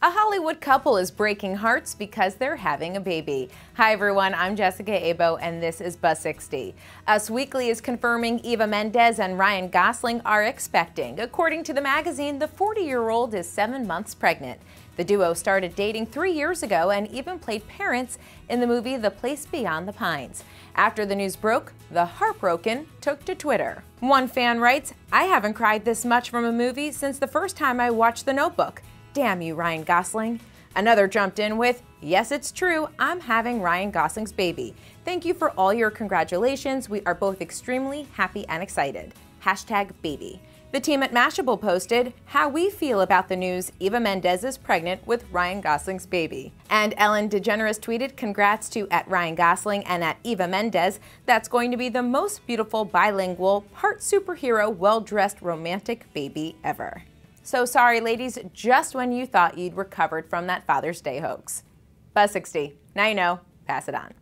A Hollywood couple is breaking hearts because they're having a baby. Hi everyone, I'm Jessica Abo and this is Buzz 60. Us Weekly is confirming Eva Mendes and Ryan Gosling are expecting. According to the magazine, the 40-year-old is 7 months pregnant. The duo started dating 3 years ago and even played parents in the movie The Place Beyond the Pines. After the news broke, the heartbroken took to Twitter. One fan writes, "I haven't cried this much from a movie since the first time I watched The Notebook. Damn you, Ryan Gosling." Another jumped in with, "Yes, it's true, I'm having Ryan Gosling's baby. Thank you for all your congratulations. We are both extremely happy and excited. #baby." The team at Mashable posted how we feel about the news Eva Mendes is pregnant with Ryan Gosling's baby. And Ellen DeGeneres tweeted, "Congrats to @Ryan Gosling and @Eva Mendes. That's going to be the most beautiful, bilingual, part superhero, well-dressed, romantic baby ever." So sorry, ladies, just when you thought you'd recovered from that Father's Day hoax. Buzz 60. Now you know, pass it on.